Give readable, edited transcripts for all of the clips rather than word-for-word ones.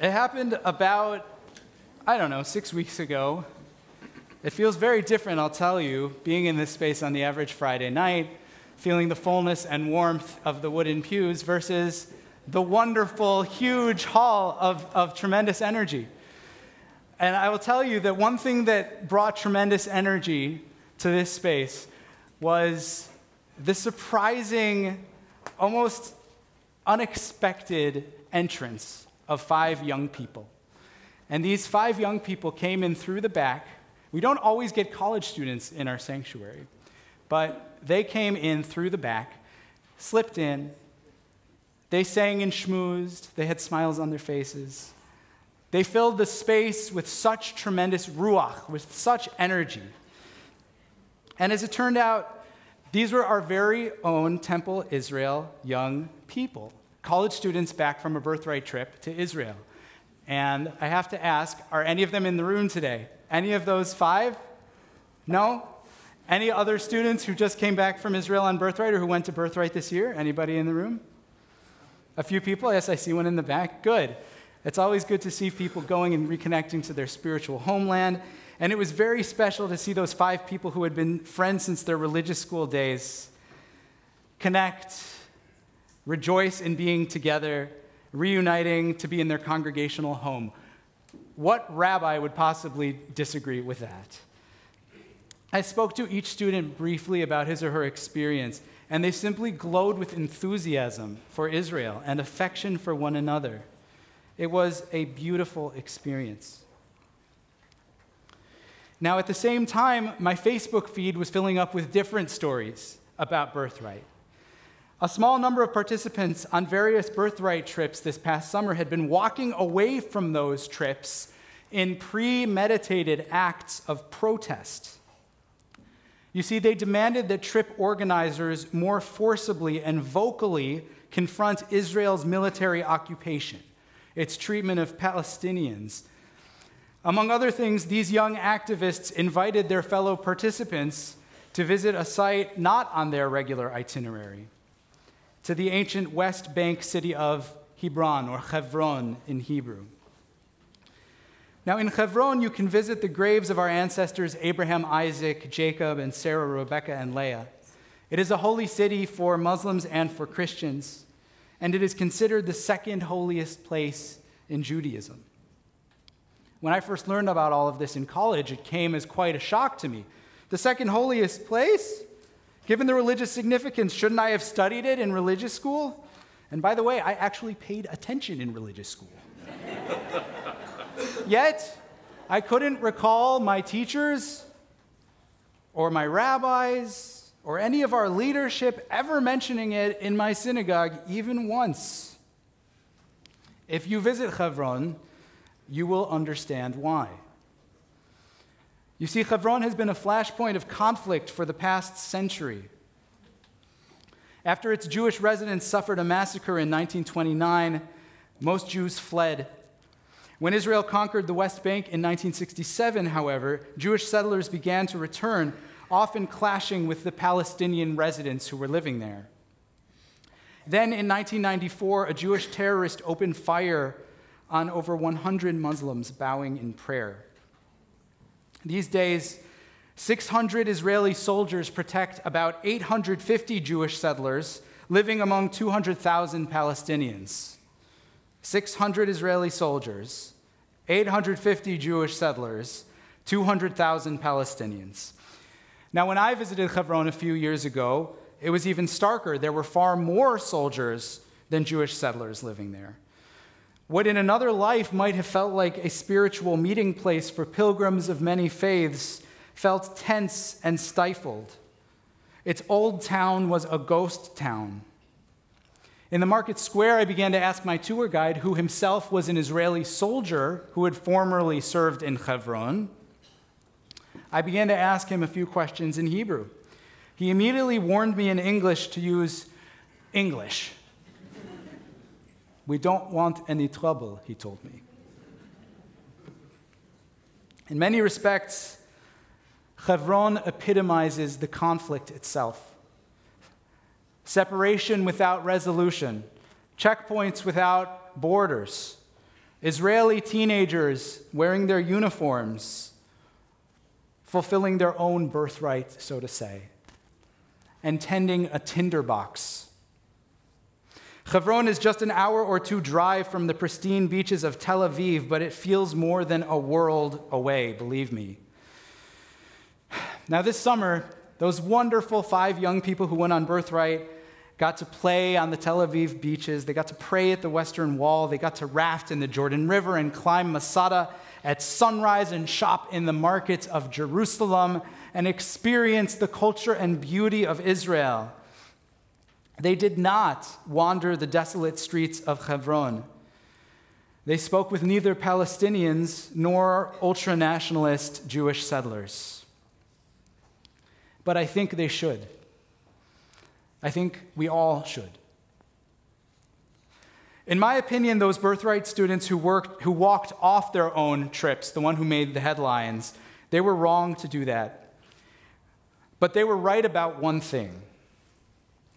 It happened about, 6 weeks ago. It feels very different, I'll tell you, being in this space on the average Friday night, feeling the fullness and warmth of the wooden pews versus the wonderful, huge hall of tremendous energy. And I will tell you that one thing that brought tremendous energy to this space was the surprising, almost unexpected entrance of 5 young people. And these 5 young people came in through the back. We don't always get college students in our sanctuary, but they came in through the back, slipped in. They sang and schmoozed. They had smiles on their faces. They filled the space with such tremendous ruach, with such energy. And as it turned out, these were our very own Temple Israel young people, college students back from a birthright trip to Israel. And I have to ask, are any of them in the room today? Any of those 5? No? Any other students who just came back from Israel on birthright or who went to birthright this year? Anybody in the room? A few people? Yes, I see one in the back. Good. It's always good to see people going and reconnecting to their spiritual homeland. And it was very special to see those 5 people who had been friends since their religious school days connect, rejoice in being together, reuniting to be in their congregational home. What rabbi would possibly disagree with that? I spoke to each student briefly about his or her experience, and they simply glowed with enthusiasm for Israel and affection for one another. It was a beautiful experience. Now, at the same time, my Facebook feed was filling up with different stories about birthright. A small number of participants on various birthright trips this past summer had been walking away from those trips in premeditated acts of protest. You see, they demanded that trip organizers more forcibly and vocally confront Israel's military occupation, its treatment of Palestinians. Among other things, these young activists invited their fellow participants to visit a site not on their regular itinerary, to the ancient West Bank city of Hebron, or Hebron in Hebrew. Now, in Hebron, you can visit the graves of our ancestors Abraham, Isaac, Jacob, and Sarah, Rebekah, and Leah. It is a holy city for Muslims and for Christians, and it is considered the second holiest place in Judaism. When I first learned about all of this in college, it came as quite a shock to me. The second holiest place? Given the religious significance, shouldn't I have studied it in religious school? And by the way, I actually paid attention in religious school. Yet, I couldn't recall my teachers or my rabbis or any of our leadership ever mentioning it in my synagogue even once. If you visit Hebron, you will understand why. You see, Hebron has been a flashpoint of conflict for the past century. After its Jewish residents suffered a massacre in 1929, most Jews fled. When Israel conquered the West Bank in 1967, however, Jewish settlers began to return, often clashing with the Palestinian residents who were living there. Then, in 1994, a Jewish terrorist opened fire on over 100 Muslims bowing in prayer. These days, 600 Israeli soldiers protect about 850 Jewish settlers living among 200,000 Palestinians. 600 Israeli soldiers, 850 Jewish settlers, 200,000 Palestinians. Now, when I visited Hebron a few years ago, it was even starker. There were far more soldiers than Jewish settlers living there. What in another life might have felt like a spiritual meeting place for pilgrims of many faiths felt tense and stifled. Its old town was a ghost town. In the market square, I began to ask my tour guide, who himself was an Israeli soldier who had formerly served in Hebron. I began to ask him a few questions in Hebrew. He immediately warned me in English to use English. We don't want any trouble, he told me. In many respects, Hebron epitomizes the conflict itself. Separation without resolution, checkpoints without borders, Israeli teenagers wearing their uniforms, fulfilling their own birthright, so to say, and tending a tinderbox. Hebron is just an hour or two drive from the pristine beaches of Tel Aviv, but it feels more than a world away, believe me. Now, this summer, those wonderful 5 young people who went on Birthright got to play on the Tel Aviv beaches. They got to pray at the Western Wall. They got to raft in the Jordan River and climb Masada at sunrise and shop in the markets of Jerusalem and experience the culture and beauty of Israel. They did not wander the desolate streets of Hebron. They spoke with neither Palestinians nor ultra-nationalist Jewish settlers. But I think they should. I think we all should. In my opinion, those Birthright students who walked off their own trips, the one who made the headlines, they were wrong to do that. But they were right about one thing.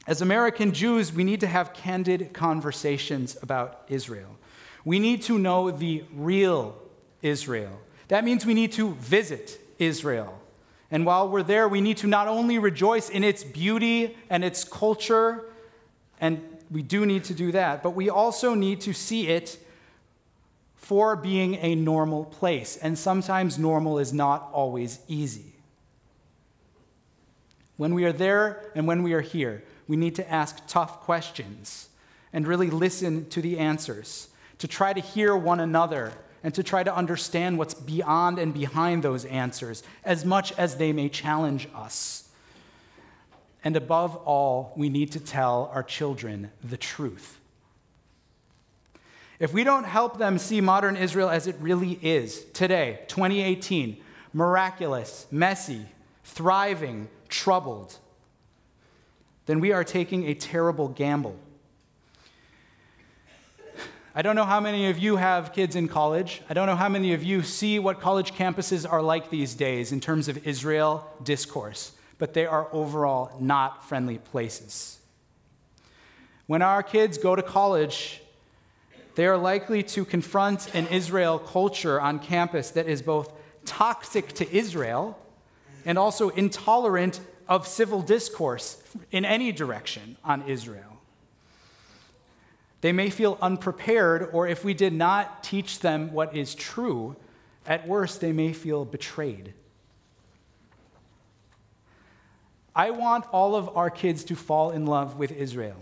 As American Jews, we need to have candid conversations about Israel. We need to know the real Israel. That means we need to visit Israel. And while we're there, we need to not only rejoice in its beauty and its culture, and we do need to do that, but we also need to see it for being a normal place. And sometimes normal is not always easy. When we are there and when we are here, we need to ask tough questions and really listen to the answers, to try to hear one another and to try to understand what's beyond and behind those answers, as much as they may challenge us. And above all, we need to tell our children the truth. If we don't help them see modern Israel as it really is, today, 2018, miraculous, messy, thriving, troubled, then we are taking a terrible gamble. I don't know how many of you have kids in college. I don't know how many of you see what college campuses are like these days in terms of Israel discourse, but they are overall not friendly places. When our kids go to college, they are likely to confront an Israel culture on campus that is both toxic to Israel and also intolerant of civil discourse in any direction on Israel. They may feel unprepared, or if we did not teach them what is true, at worst, they may feel betrayed. I want all of our kids to fall in love with Israel,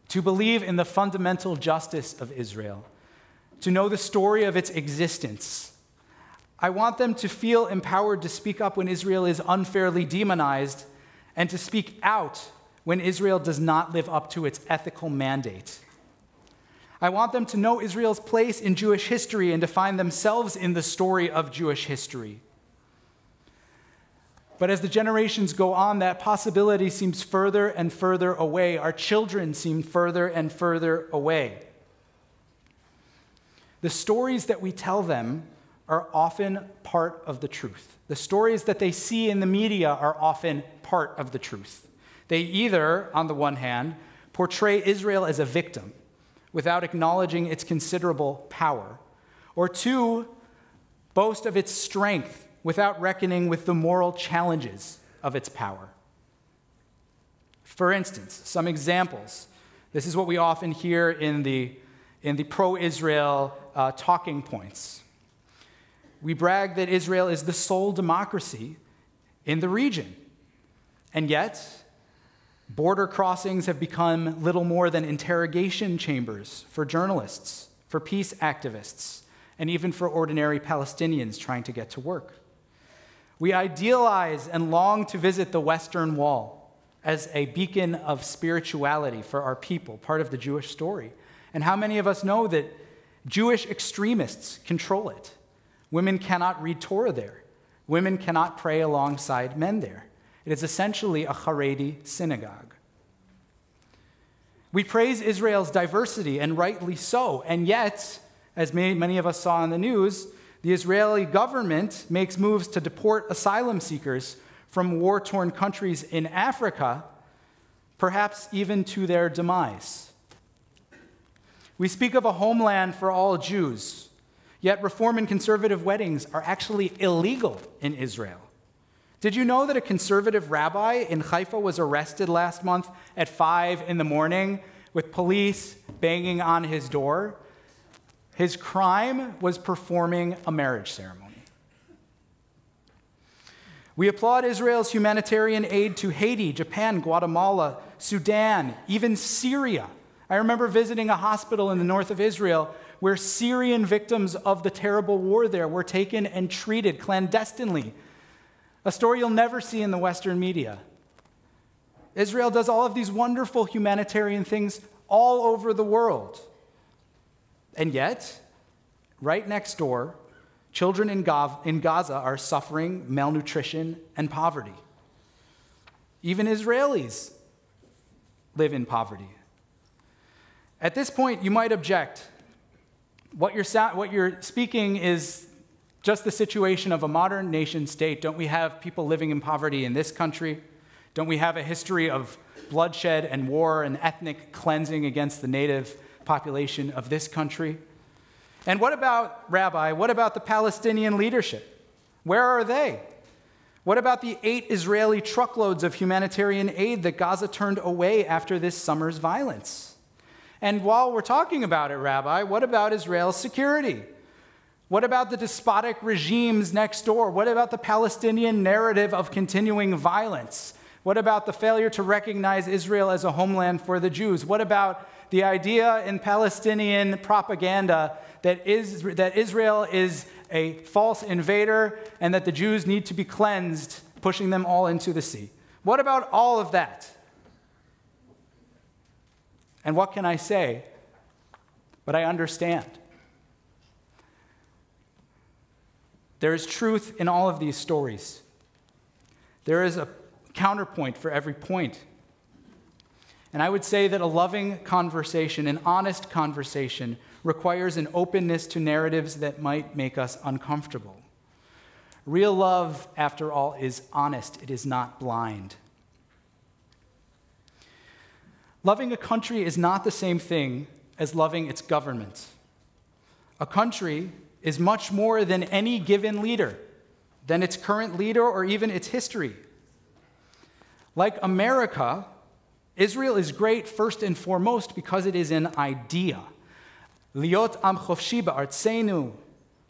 to believe in the fundamental justice of Israel, to know the story of its existence. I want them to feel empowered to speak up when Israel is unfairly demonized and to speak out when Israel does not live up to its ethical mandate. I want them to know Israel's place in Jewish history and to find themselves in the story of Jewish history. But as the generations go on, that possibility seems further and further away. Our children seem further and further away. The stories that we tell them are often part of the truth. The stories that they see in the media are often part of the truth. They either, on the one hand, portray Israel as a victim, without acknowledging its considerable power, or two, boast of its strength without reckoning with the moral challenges of its power. For instance, some examples. This is what we often hear in the pro-Israel talking points. We brag that Israel is the sole democracy in the region, and yet border crossings have become little more than interrogation chambers for journalists, for peace activists, and even for ordinary Palestinians trying to get to work. We idealize and long to visit the Western Wall as a beacon of spirituality for our people, part of the Jewish story. And how many of us know that Jewish extremists control it? Women cannot read Torah there. Women cannot pray alongside men there. It is essentially a Haredi synagogue. We praise Israel's diversity, and rightly so. And yet, as many of us saw in the news, the Israeli government makes moves to deport asylum seekers from war-torn countries in Africa, perhaps even to their demise. We speak of a homeland for all Jews, yet Reform and conservative weddings are actually illegal in Israel. Did you know that a conservative rabbi in Haifa was arrested last month at 5 a.m. with police banging on his door? His crime was performing a marriage ceremony. We applaud Israel's humanitarian aid to Haiti, Japan, Guatemala, Sudan, even Syria. I remember visiting a hospital in the north of Israel where Syrian victims of the terrible war there were taken and treated clandestinely. A story you'll never see in the Western media. Israel does all of these wonderful humanitarian things all over the world. And yet, right next door, children in Gaza are suffering malnutrition and poverty. Even Israelis live in poverty. At this point, you might object. What you're speaking is just the situation of a modern nation state. Don't we have people living in poverty in this country? Don't we have a history of bloodshed and war and ethnic cleansing against the native population of this country? And what about, Rabbi, what about the Palestinian leadership? Where are they? What about the 8 Israeli truckloads of humanitarian aid that Gaza turned away after this summer's violence? And while we're talking about it, Rabbi, what about Israel's security? What about the despotic regimes next door? What about the Palestinian narrative of continuing violence? What about the failure to recognize Israel as a homeland for the Jews? What about the idea in Palestinian propaganda that Israel is a false invader and that the Jews need to be cleansed, pushing them all into the sea? What about all of that? And what can I say? But I understand. There is truth in all of these stories. There is a counterpoint for every point. And I would say that a loving conversation, an honest conversation, requires an openness to narratives that might make us uncomfortable. Real love, after all, is honest. It is not blind. Loving a country is not the same thing as loving its government. A country is much more than any given leader, than its current leader or even its history. Like America, Israel is great first and foremost because it is an idea. Liot am chofshi ba'artzeinu.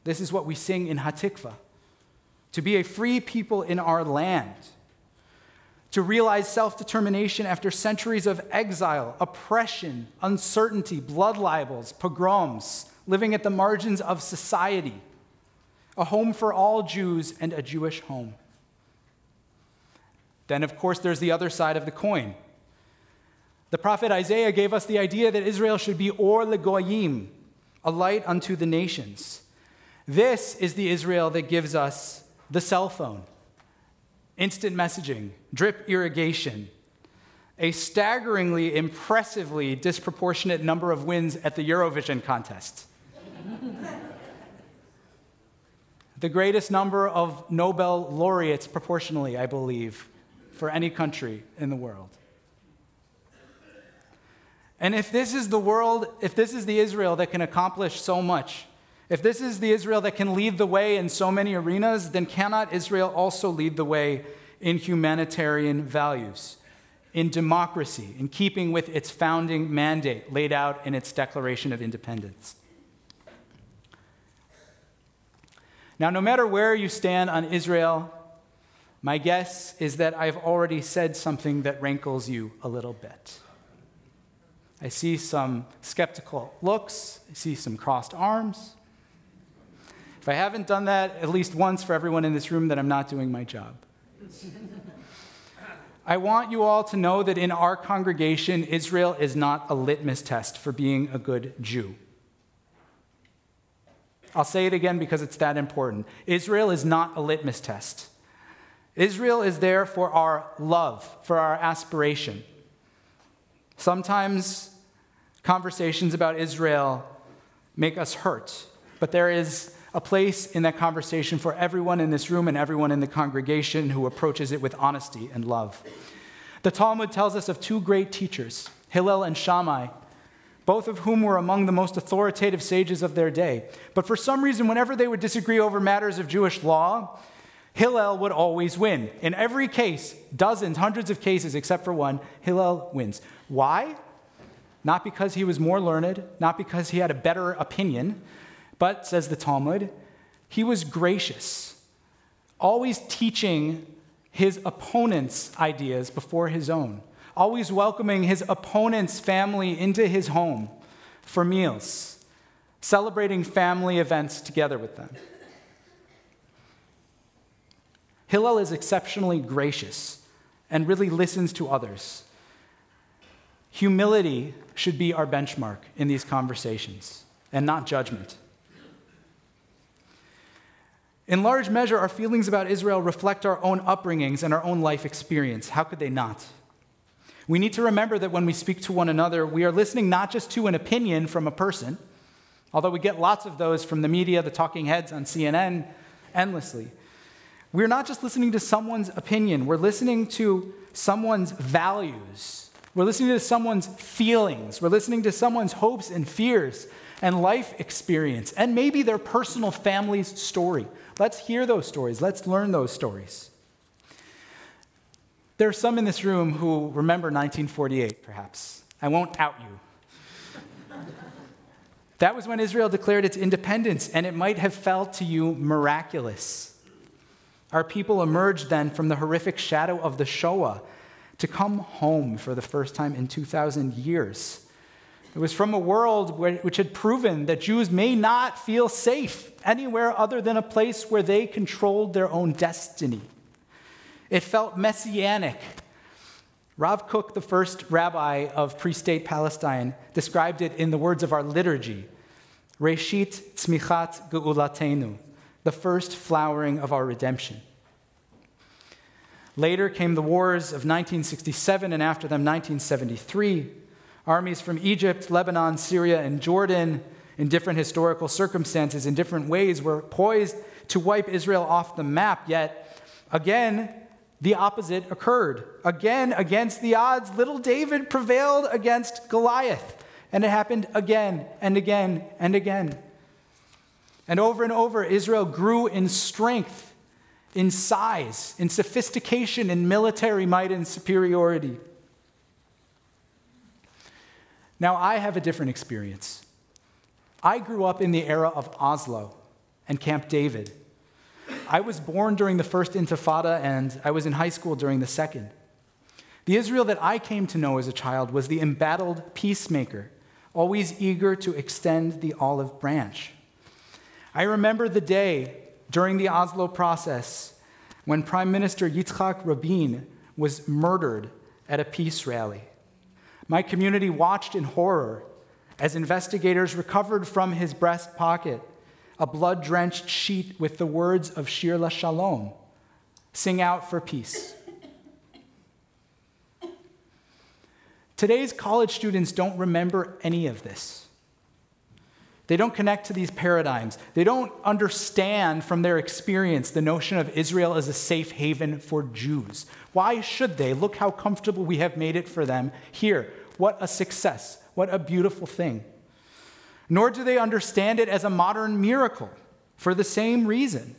This is what we sing in Hatikva. To be a free people in our land. To realize self-determination after centuries of exile, oppression, uncertainty, blood libels, pogroms, living at the margins of society. A home for all Jews and a Jewish home. Then, of course, there's the other side of the coin. The prophet Isaiah gave us the idea that Israel should be or legoyim, a light unto the nations. This is the Israel that gives us the cell phone, instant messaging, drip irrigation, a staggeringly, impressively disproportionate number of wins at the Eurovision contest, the greatest number of Nobel laureates proportionally, I believe, for any country in the world. And if this is the world, if this is the Israel that can accomplish so much, if this is the Israel that can lead the way in so many arenas, then cannot Israel also lead the way in humanitarian values, in democracy, in keeping with its founding mandate laid out in its Declaration of Independence? Now, no matter where you stand on Israel, my guess is that I've already said something that rankles you a little bit. I see some skeptical looks. I see some crossed arms. If I haven't done that at least once for everyone in this room, then I'm not doing my job. I want you all to know that in our congregation, Israel is not a litmus test for being a good Jew. I'll say it again because it's that important. Israel is not a litmus test. Israel is there for our love, for our aspiration. Sometimes conversations about Israel make us hurt, but there is a place in that conversation for everyone in this room and everyone in the congregation who approaches it with honesty and love. The Talmud tells us of 2 great teachers, Hillel and Shammai. both of whom were among the most authoritative sages of their day. But for some reason, whenever they would disagree over matters of Jewish law, Hillel would always win. In every case, dozens, hundreds of cases except for one, Hillel wins. Why? Not because he was more learned, not because he had a better opinion, but, says the Talmud, he was gracious, always teaching his opponent's ideas before his own, always welcoming his opponent's family into his home for meals, celebrating family events together with them. Hillel is exceptionally gracious and really listens to others. Humility should be our benchmark in these conversations, and not judgment. In large measure, our feelings about Israel reflect our own upbringings and our own life experience. How could they not? We need to remember that when we speak to one another, we are listening not just to an opinion from a person, although we get lots of those from the media, the talking heads on CNN, endlessly. We're not just listening to someone's opinion. We're listening to someone's values. We're listening to someone's feelings. We're listening to someone's hopes and fears and life experience, and maybe their personal family's story. Let's hear those stories. Let's learn those stories. There are some in this room who remember 1948, perhaps. I won't out you. That was when Israel declared its independence, and it might have felt to you miraculous. Our people emerged then from the horrific shadow of the Shoah to come home for the first time in 2,000 years. It was from a world which had proven that Jews may not feel safe anywhere other than a place where they controlled their own destiny. It felt messianic. Rav Kook, the first rabbi of pre-state Palestine, described it in the words of our liturgy, Reshit tzmichat geulatenu, the first flowering of our redemption. Later came the wars of 1967 and after them 1973. Armies from Egypt, Lebanon, Syria, and Jordan, in different historical circumstances, in different ways, were poised to wipe Israel off the map. Yet, again, the opposite occurred. Again, against the odds, little David prevailed against Goliath. And it happened again and again and again. And over, Israel grew in strength, in size, in sophistication, in military might and superiority. Now, I have a different experience. I grew up in the era of Oslo and Camp David. I was born during the first Intifada, and I was in high school during the second. The Israel that I came to know as a child was the embattled peacemaker, always eager to extend the olive branch. I remember the day during the Oslo process when Prime Minister Yitzhak Rabin was murdered at a peace rally. My community watched in horror as investigators recovered from his breast pocket a blood-drenched sheet with the words of Shir LaShalom, sing out for peace. Today's college students don't remember any of this. They don't connect to these paradigms. They don't understand from their experience the notion of Israel as a safe haven for Jews. Why should they? Look how comfortable we have made it for them here. What a success. What a beautiful thing. Nor do they understand it as a modern miracle for the same reason.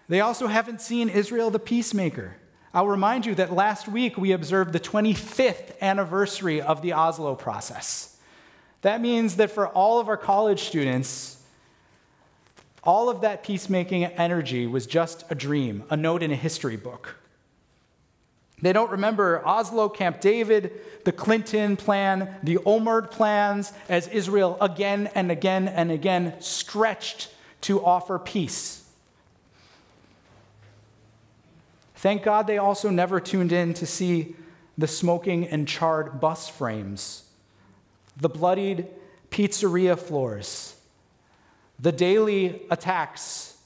They also haven't seen Israel the peacemaker. I'll remind you that last week we observed the 25th anniversary of the Oslo process. That means that for all of our college students, all of that peacemaking energy was just a dream, a note in a history book. They don't remember Oslo, Camp David, the Clinton plan, the Olmert plans, as Israel again and again and again stretched to offer peace. Thank God they also never tuned in to see the smoking and charred bus frames, the bloodied pizzeria floors, the daily attacks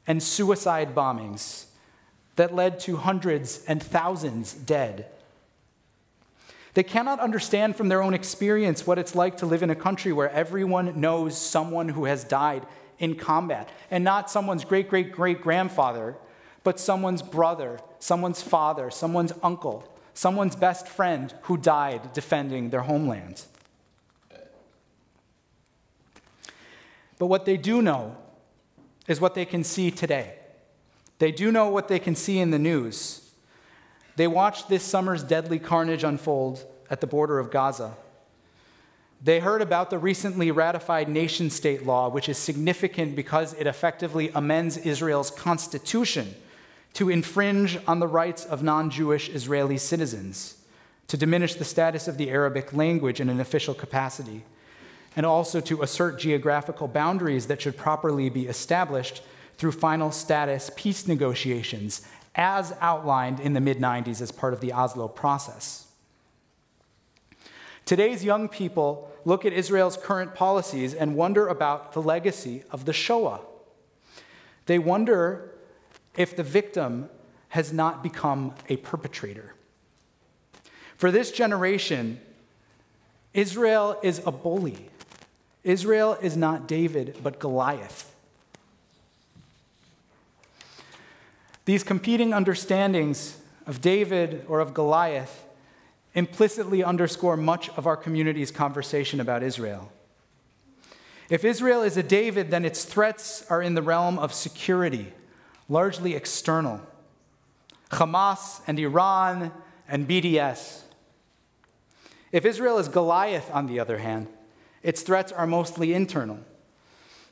and suicide bombings that led to hundreds and thousands dead. They cannot understand from their own experience what it's like to live in a country where everyone knows someone who has died in combat, and not someone's great-great-great-grandfather, but someone's brother, someone's father, someone's uncle, someone's best friend who died defending their homeland. But what they do know is what they can see today. They do know what they can see in the news. They watched this summer's deadly carnage unfold at the border of Gaza. They heard about the recently ratified nation-state law, which is significant because it effectively amends Israel's constitution to infringe on the rights of non-Jewish Israeli citizens, to diminish the status of the Arabic language in an official capacity, and also to assert geographical boundaries that should properly be established through final status peace negotiations, as outlined in the mid-90s as part of the Oslo process. Today's young people look at Israel's current policies and wonder about the legacy of the Shoah. They wonder if the victim has not become a perpetrator. For this generation, Israel is a bully. Israel is not David, but Goliath. These competing understandings of David or of Goliath implicitly underscore much of our community's conversation about Israel. If Israel is a David, then its threats are in the realm of security, largely external. Hamas and Iran and BDS. If Israel is Goliath, on the other hand, its threats are mostly internal.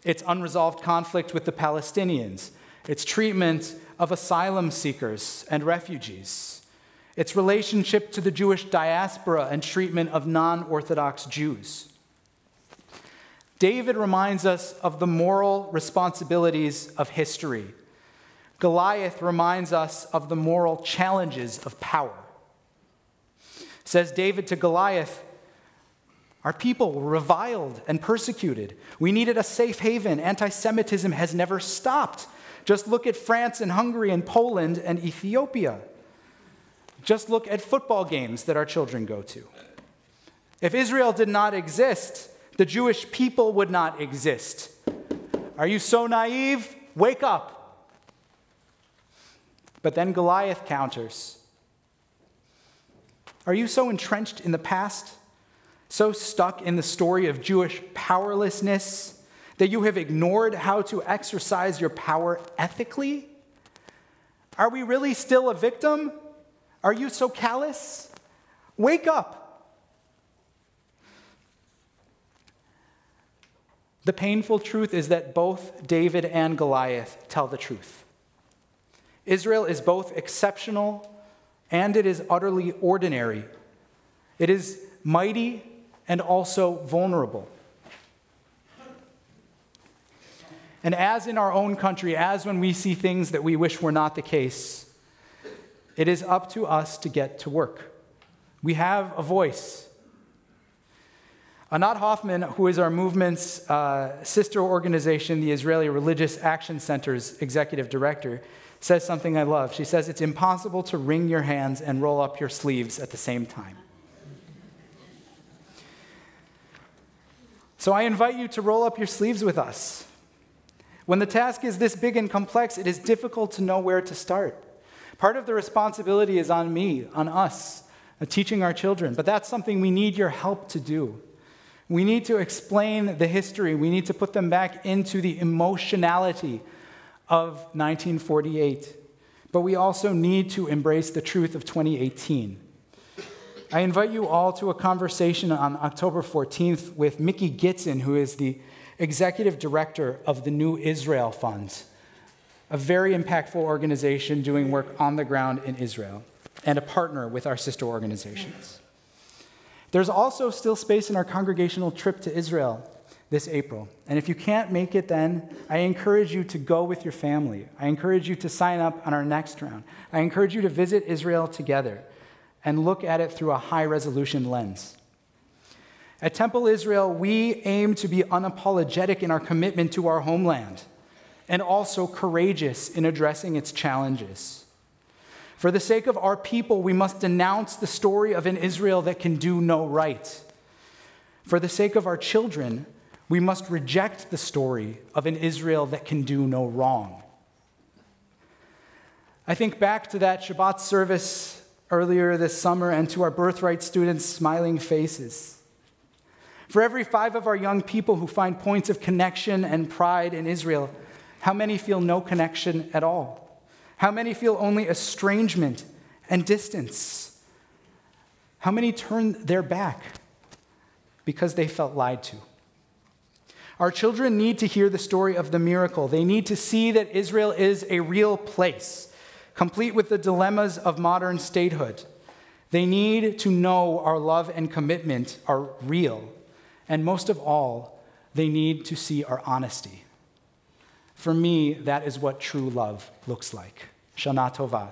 Its unresolved conflict with the Palestinians, its treatment of asylum seekers and refugees, its relationship to the Jewish diaspora and treatment of non-Orthodox Jews. David reminds us of the moral responsibilities of history. Goliath reminds us of the moral challenges of power. Says David to Goliath, our people were reviled and persecuted. We needed a safe haven. Anti-Semitism has never stopped. Just look at France and Hungary and Poland and Ethiopia. Just look at football games that our children go to. If Israel did not exist, the Jewish people would not exist. Are you so naive? Wake up. But then Goliath counters. Are you so entrenched in the past, so stuck in the story of Jewish powerlessness, that you have ignored how to exercise your power ethically? Are we really still a victim? Are you so callous? Wake up. The painful truth is that both David and Goliath tell the truth. Israel is both exceptional and it is utterly ordinary. It is mighty and also vulnerable. And as in our own country, as when we see things that we wish were not the case, it is up to us to get to work. We have a voice. Anat Hoffman, who is our movement's sister organization, the Israeli Religious Action Center's executive director, says something I love. She says, it's impossible to wring your hands and roll up your sleeves at the same time. So I invite you to roll up your sleeves with us. When the task is this big and complex, it is difficult to know where to start. Part of the responsibility is on me, on us, teaching our children, but that's something we need your help to do. We need to explain the history. We need to put them back into the emotionality of 1948. But we also need to embrace the truth of 2018. I invite you all to a conversation on October 14th with Mickey Gitzen, who is the executive director of the New Israel Fund, a very impactful organization doing work on the ground in Israel, and a partner with our sister organizations. There's also still space in our congregational trip to Israel this April. And if you can't make it then, I encourage you to go with your family. I encourage you to sign up on our next round. I encourage you to visit Israel together and look at it through a high-resolution lens. At Temple Israel, we aim to be unapologetic in our commitment to our homeland and also courageous in addressing its challenges. For the sake of our people, we must denounce the story of an Israel that can do no right. For the sake of our children, we must reject the story of an Israel that can do no wrong. I think back to that Shabbat service earlier this summer, and to our birthright students' smiling faces. For every 5 of our young people who find points of connection and pride in Israel, how many feel no connection at all? How many feel only estrangement and distance? How many turn their back because they felt lied to? Our children need to hear the story of the miracle. They need to see that Israel is a real place, complete with the dilemmas of modern statehood. They need to know our love and commitment are real. And most of all, they need to see our honesty. For me, that is what true love looks like. Shana Tova.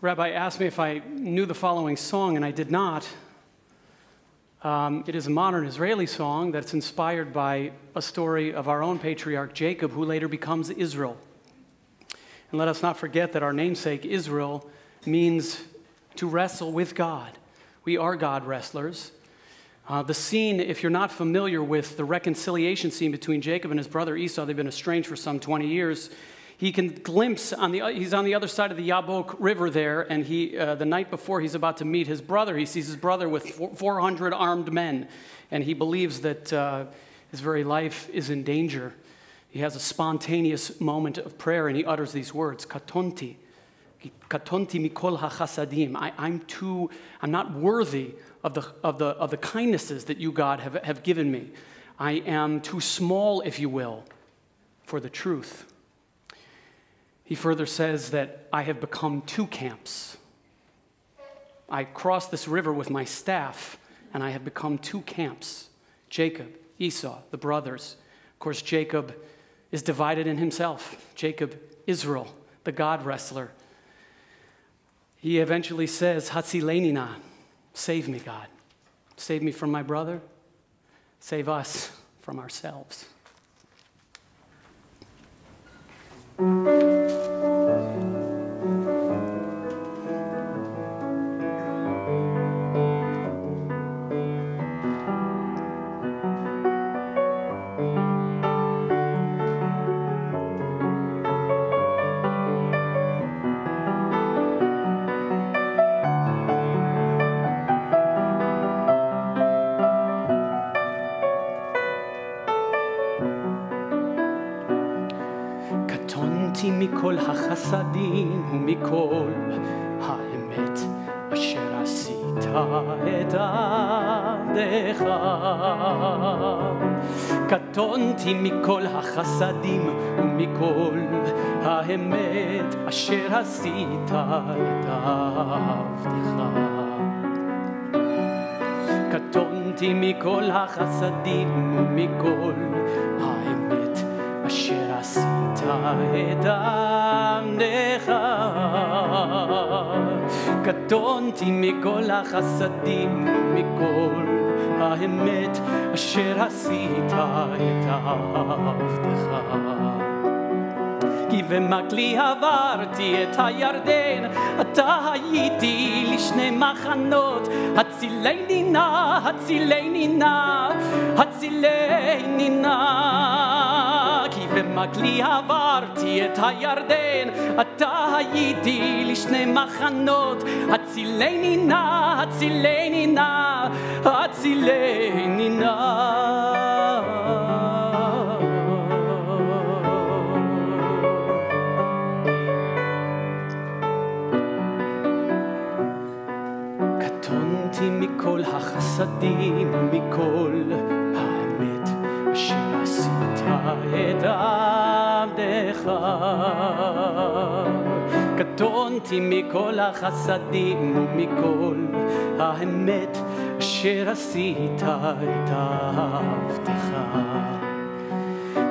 Rabbi asked me if I knew the following song, and I did not. It is a modern Israeli song that's inspired by a story of our own patriarch Jacob, who later becomes Israel. And let us not forget that our namesake Israel means to wrestle with God. We are God wrestlers. The scene, if you're not familiar with the reconciliation scene between Jacob and his brother Esau, they've been estranged for some 20 years. He can glimpse, he's on the other side of the Yabok River there, and the night before he's about to meet his brother, he sees his brother with 400 armed men, and he believes that his very life is in danger. He has a spontaneous moment of prayer, and he utters these words, Katonti mikol hachasadim. I'm not worthy of the kindnesses that you, God, have given me. I am too small, if you will, for the truth. He further says that I have become 2 camps. I crossed this river with my staff, and I have become 2 camps. Jacob, Esau, the brothers. Of course, Jacob is divided in himself. Jacob, Israel, the God wrestler. He eventually says, Hatzilenina, save me, God. Save me from my brother. Save us from ourselves. מכל החסדים ומכל האמת אשר עשית את עבדך. קטונתי מכל החסדים ומכל האמת אשר עשית את עבדך. קטונתי מכל החסדים ומכל האמת אשר עשית את עבדך. קטונתי מכל החסדים ומכל האמת אשר עשית את עבדך. כי במקלי עברתי את הירדן, אתה הייתי לשני מחנות. הצילני נא, הצילני נא, הצילני נא. כי במקלי עברתי את הירדן, אתה הייתי לשני מחנות. הצילני נא, הצילני נא, הצילני נא. מכל החסדים ומכל האמת אשר עשית את עבדך. קטונתי מכל החסדים ומכל האמת אשר עשית את עבדך.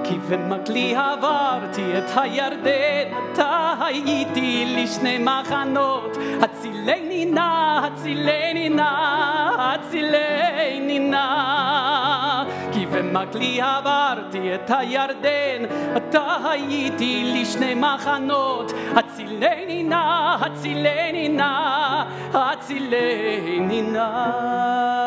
כי במקלי עברתי את הירדן, אתה הייתי לשני מחנות. הצילני נא, הצילני נא, הצילני נא. כי במקלי עברתי את הירדן, אתה הייתי לשני מחנות. הצילני נא, הצילני נא, הצילני נא.